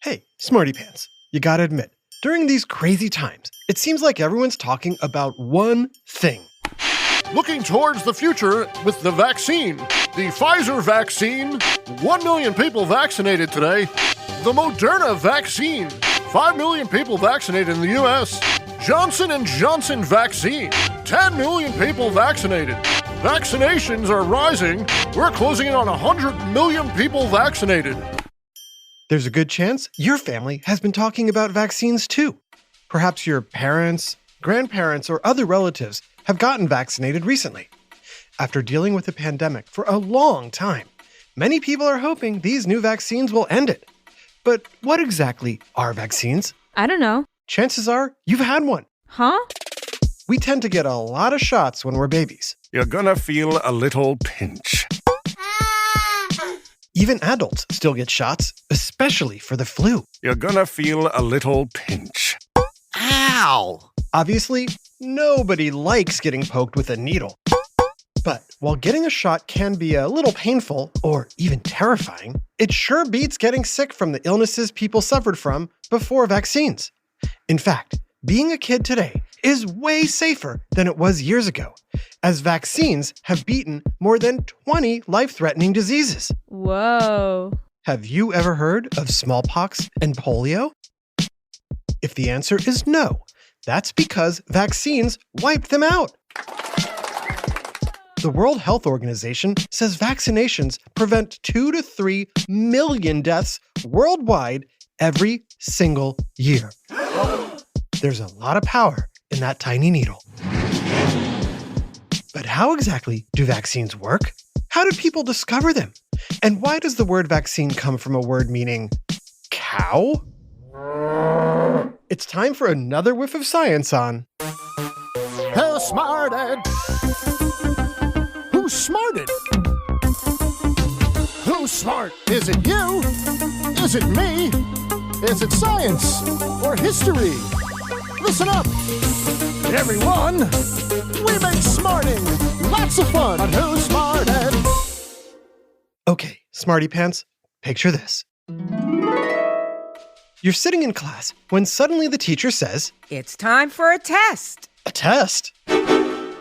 Hey, Smarty Pants, you gotta admit, during these crazy times, it seems like everyone's talking about one thing. Looking towards the future with the vaccine. The Pfizer vaccine, 1 million people vaccinated today. The Moderna vaccine, 5 million people vaccinated in the U.S. Johnson & Johnson vaccine, 10 million people vaccinated. Vaccinations are rising. We're closing in on 100 million people vaccinated. There's a good chance your family has been talking about vaccines too. Perhaps your parents, grandparents, or other relatives have gotten vaccinated recently. After dealing with the pandemic for a long time, many people are hoping these new vaccines will end it. But what exactly are vaccines? I don't know. Chances are you've had one. Huh? We tend to get a lot of shots when we're babies. You're gonna feel a little pinch. Even adults still get shots, especially for the flu. You're gonna feel a little pinch. Ow! Obviously, nobody likes getting poked with a needle. But while getting a shot can be a little painful, or even terrifying, it sure beats getting sick from the illnesses people suffered from before vaccines. In fact, being a kid today is way safer than it was years ago, as vaccines have beaten more than 20 life-threatening diseases. Whoa. Have you ever heard of smallpox and polio? If the answer is no, that's because vaccines wiped them out. The World Health Organization says vaccinations prevent 2 to 3 million deaths worldwide every single year. There's a lot of power in that tiny needle. But how exactly do vaccines work? How did people discover them? And why does the word vaccine come from a word meaning cow? It's time for another whiff of science on Who smarted? Who's smarted? Who's smart? Is it you? Is it me? Is it science or history? Listen up, everyone. We make smarting lots of fun on Who's Smarted. Okay, Smarty Pants, picture this. You're sitting in class when suddenly the teacher says, It's time for a test. "A test?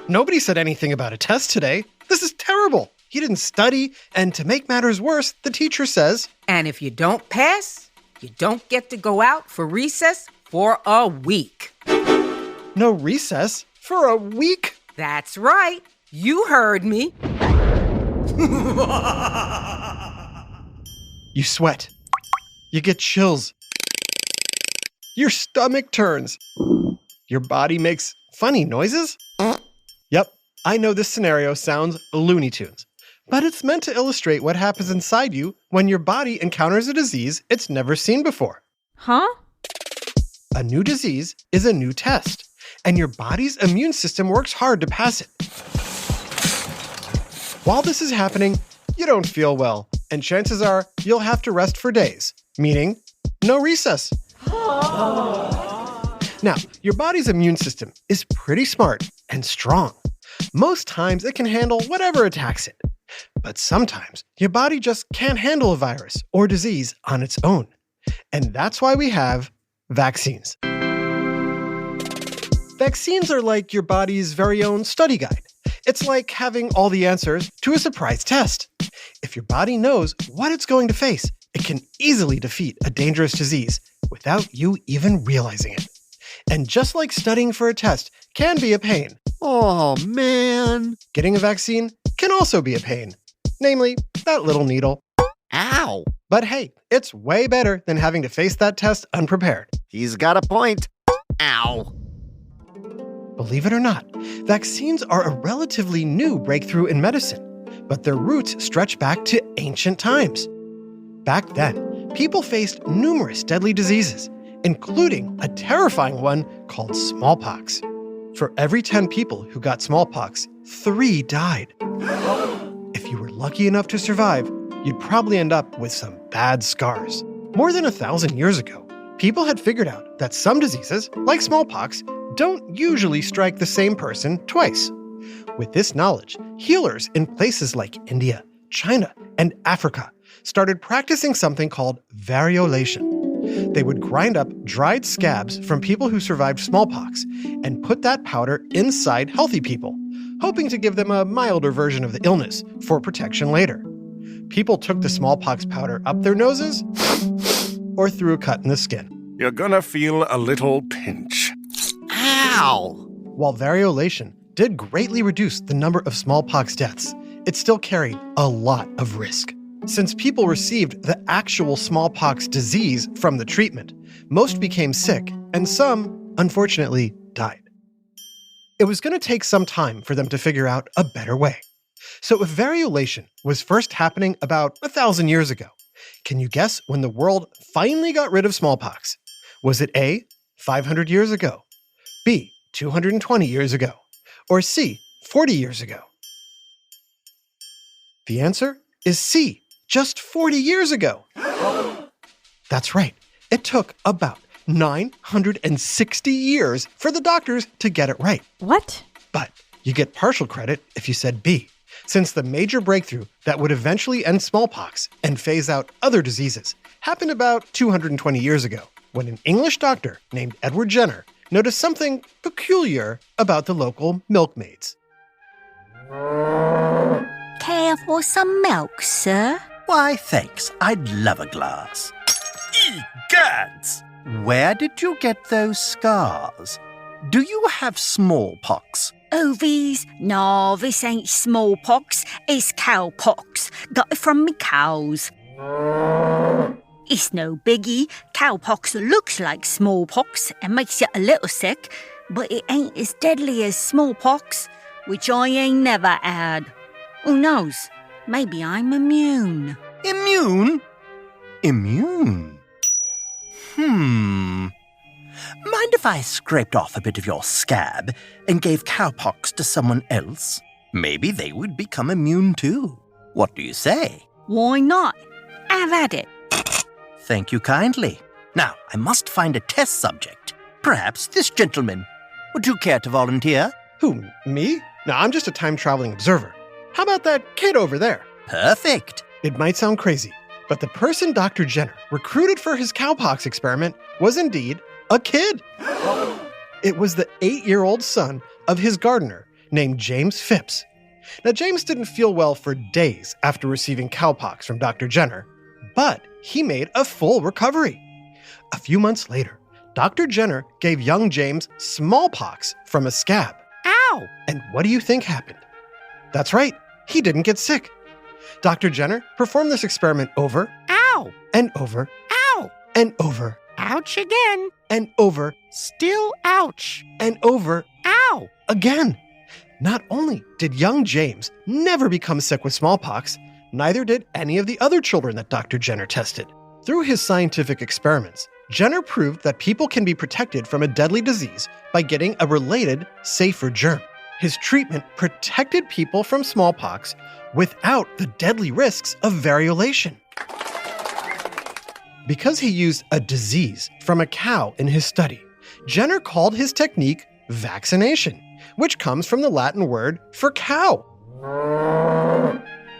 Nobody said anything about a test today. This is terrible. He didn't study, and to make matters worse, the teacher says, And if you don't pass, you don't get to go out for recess for a week. no recess for a week?" That's right. You heard me. You sweat. You get chills. Your stomach turns. Your body makes funny noises. Yep, I know this scenario sounds Looney Tunes, but it's meant to illustrate what happens inside you when your body encounters a disease it's never seen before. Huh? A new disease is a new test, and your body's immune system works hard to pass it. While this is happening, you don't feel well, and chances are you'll have to rest for days, meaning no recess. Now, your body's immune system is pretty smart and strong. Most times it can handle whatever attacks it. But sometimes your body just can't handle a virus or disease on its own. And that's why we have vaccines. Vaccines are like your body's very own study guide. It's like having all the answers to a surprise test. If your body knows what it's going to face, it can easily defeat a dangerous disease without you even realizing it. And just like studying for a test can be a pain, Oh, man. getting a vaccine can also be a pain. Namely, that little needle. Ow! But hey, it's way better than having to face that test unprepared. He's got a point. Ow! Believe it or not, vaccines are a relatively new breakthrough in medicine, but their roots stretch back to ancient times. Back then, people faced numerous deadly diseases, including a terrifying one called smallpox. For every 10 people who got smallpox, 3 died. If you were lucky enough to survive, you'd probably end up with some bad scars. More than 1,000 years ago, people had figured out that some diseases, like smallpox, don't usually strike the same person twice. With this knowledge, healers in places like India, China, and Africa started practicing something called variolation. They would grind up dried scabs from people who survived smallpox and put that powder inside healthy people, hoping to give them a milder version of the illness for protection later. People took the smallpox powder up their noses or through a cut in the skin. You're gonna feel a little pinch. Ow! While variolation did greatly reduce the number of smallpox deaths, it still carried a lot of risk. Since people received the actual smallpox disease from the treatment, most became sick, and some, unfortunately, died. It was going to take some time for them to figure out a better way. So if variolation was first happening about 1,000 years ago, can you guess when the world finally got rid of smallpox? Was it A, 500 years ago, B, 220 years ago, or C, 40 years ago? The answer is C, just 40 years ago. That's right. It took about 960 years for the doctors to get it right. What? But you get partial credit if you said B, since the major breakthrough that would eventually end smallpox and phase out other diseases happened about 220 years ago, when an English doctor named Edward Jenner noticed something peculiar about the local milkmaids. Care for some milk, sir? Why, thanks. I'd love a glass. Egads! Where did you get those scars? Do you have smallpox? Oh, these? No, this ain't smallpox. It's cowpox. Got it from me cows. It's no biggie. Cowpox looks like smallpox and makes you a little sick, but it ain't as deadly as smallpox, which I ain't never had. Who knows? Maybe I'm immune. Immune? Immune? Mind if I scraped off a bit of your scab and gave cowpox to someone else? Maybe they would become immune too. What do you say? Why not? Have at it. Thank you kindly. Now, I must find a test subject. Perhaps this gentleman. Would you care to volunteer? Who, me? No, I'm just a time-traveling observer. How about that kid over there? Perfect. It might sound crazy, but the person Dr. Jenner recruited for his cowpox experiment was indeed a kid. It was the 8-year-old son of his gardener named James Phipps. Now, James didn't feel well for days after receiving cowpox from Dr. Jenner, but he made a full recovery. A few months later, Dr. Jenner gave young James smallpox from a scab. Ow! And what do you think happened? That's right, he didn't get sick. Dr. Jenner performed this experiment over Ow! and over Ow! and over Ouch again! and over Still ouch! and over Ow! again. Not only did young James never become sick with smallpox, neither did any of the other children that Dr. Jenner tested. Through his scientific experiments, Jenner proved that people can be protected from a deadly disease by getting a related, safer germ. His treatment protected people from smallpox without the deadly risks of variolation. Because he used a disease from a cow in his study, Jenner called his technique vaccination, which comes from the Latin word for cow.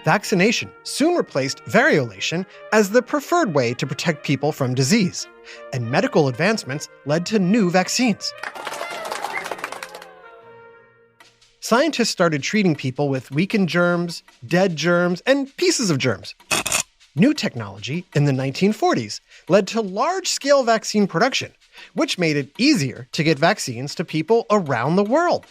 Vaccination soon replaced variolation as the preferred way to protect people from disease, and medical advancements led to new vaccines. Scientists started treating people with weakened germs, dead germs, and pieces of germs. New technology in the 1940s led to large-scale vaccine production, which made it easier to get vaccines to people around the world.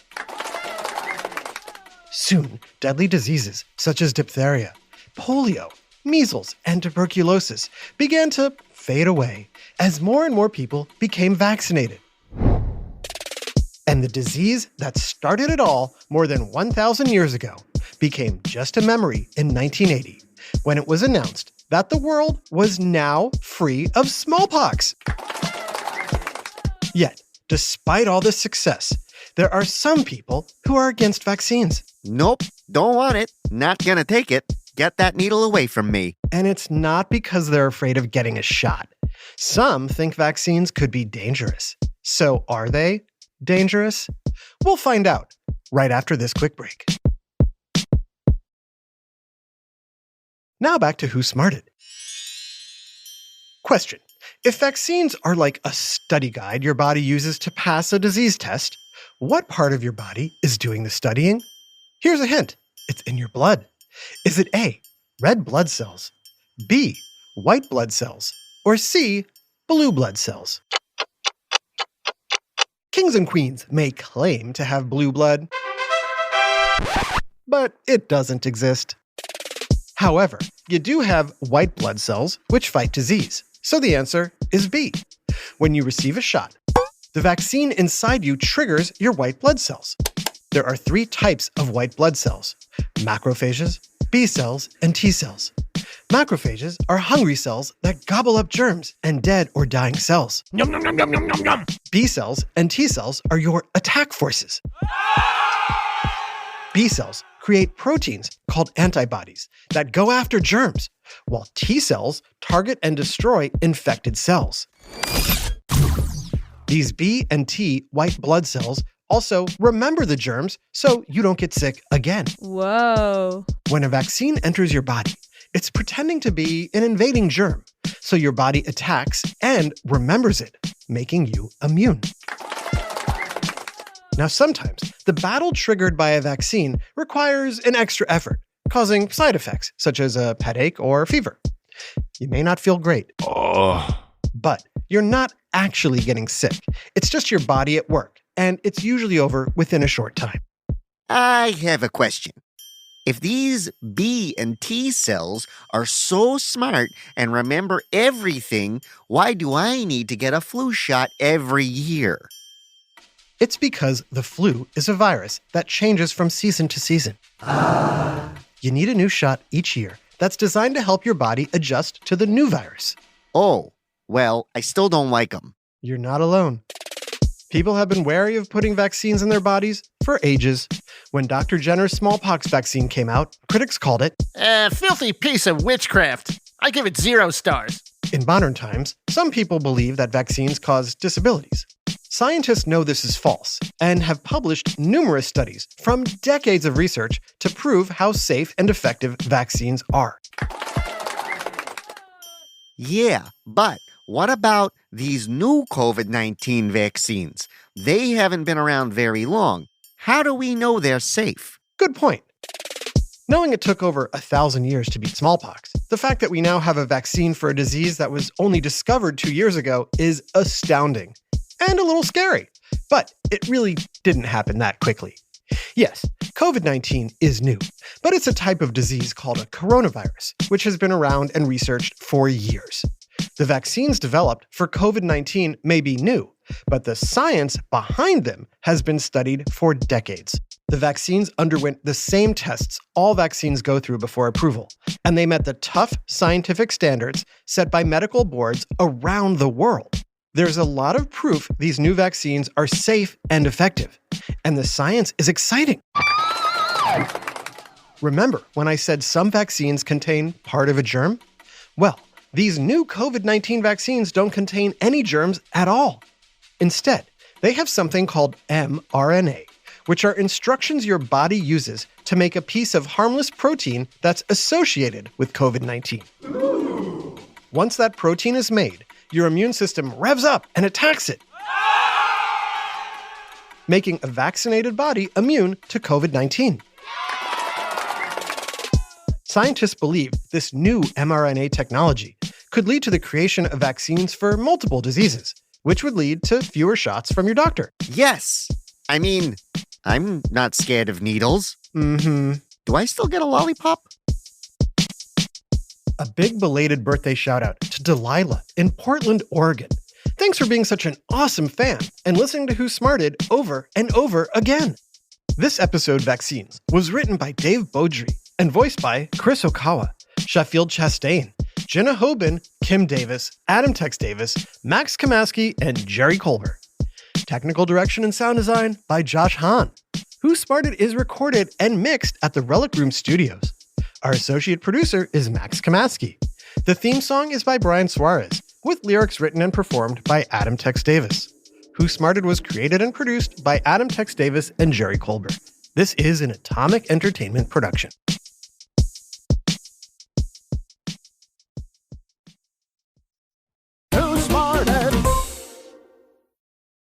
Soon, deadly diseases such as diphtheria, polio, measles, and tuberculosis began to fade away as more and more people became vaccinated. And the disease that started it all more than 1,000 years ago became just a memory in 1980, when it was announced that the world was now free of smallpox. Yet, despite all this success, there are some people who are against vaccines. Nope, don't want it. Not gonna take it. Get that needle away from me. And it's not because they're afraid of getting a shot. Some think vaccines could be dangerous. So are they dangerous? We'll find out right after this quick break. Now back to Who Smarted. Question. If vaccines are like a study guide your body uses to pass a disease test, what part of your body is doing the studying? Here's a hint. It's in your blood. Is it A, red blood cells, B, white blood cells, or C, blue blood cells? Kings and queens may claim to have blue blood, but it doesn't exist. However, you do have white blood cells which fight disease, so the answer is B. When you receive a shot, the vaccine inside you triggers your white blood cells. There are 3 types of white blood cells: macrophages, B cells, and T cells. Macrophages are hungry cells that gobble up germs and dead or dying cells. Yum, yum, yum, yum, yum, yum, yum. B cells and T cells are your attack forces. B cells create proteins called antibodies that go after germs, while T cells target and destroy infected cells. These B and T white blood cells also remember the germs so you don't get sick again. Whoa. When a vaccine enters your body, it's pretending to be an invading germ, so your body attacks and remembers it, making you immune. Now, sometimes the battle triggered by a vaccine requires an extra effort, causing side effects such as a headache or fever. You may not feel great, but you're not actually getting sick. It's just your body at work, and it's usually over within a short time. I have a question. If these B and T cells are so smart and remember everything, why do I need to get a flu shot every year? It's because the flu is a virus that changes from season to season. You need a new shot each year that's designed to help your body adjust to the new virus. Oh, well, I still don't like them. You're not alone. People have been wary of putting vaccines in their bodies for ages. When Dr. Jenner's smallpox vaccine came out, critics called it a filthy piece of witchcraft. I give it 0 stars. In modern times, some people believe that vaccines cause disabilities. Scientists know this is false and have published numerous studies from decades of research to prove how safe and effective vaccines are. Yeah, but what about these new COVID-19 vaccines? They haven't been around very long. How do we know they're safe? Good point. Knowing it took over 1,000 years to beat smallpox, the fact that we now have a vaccine for a disease that was only discovered 2 years ago is astounding and a little scary. But it really didn't happen that quickly. Yes, COVID-19 is new, but it's a type of disease called a coronavirus, which has been around and researched for years. The vaccines developed for COVID-19 may be new, but the science behind them has been studied for decades. The vaccines underwent the same tests all vaccines go through before approval, and they met the tough scientific standards set by medical boards around the world. There's a lot of proof these new vaccines are safe and effective, and the science is exciting. Remember when I said some vaccines contain part of a germ? Well, these new COVID-19 vaccines don't contain any germs at all. Instead, they have something called mRNA, which are instructions your body uses to make a piece of harmless protein that's associated with COVID-19. Once that protein is made, your immune system revs up and attacks it, making a vaccinated body immune to COVID-19. Scientists believe this new mRNA technology could lead to the creation of vaccines for multiple diseases, which would lead to fewer shots from your doctor. Yes. I mean, I'm not scared of needles. Mm-hmm. Do I still get a lollipop? A big belated birthday shout out to Delilah in Portland, Oregon. Thanks for being such an awesome fan and listening to Who Smarted over and over again. This episode, Vaccines, was written by Dave Beaudry and voiced by Chris Okawa, Sheffield Chastain, Jenna Hoban, Kim Davis, Adam Tex Davis, Max Kamaski, and Jerry Colbert. Technical direction and sound design by Josh Hahn. Who Smarted is recorded and mixed at the Relic Room Studios. Our associate producer is Max Kamaski. The theme song is by Brian Suarez, with lyrics written and performed by Adam Tex Davis. Who Smarted was created and produced by Adam Tex Davis and Jerry Colbert. This is an Atomic Entertainment production.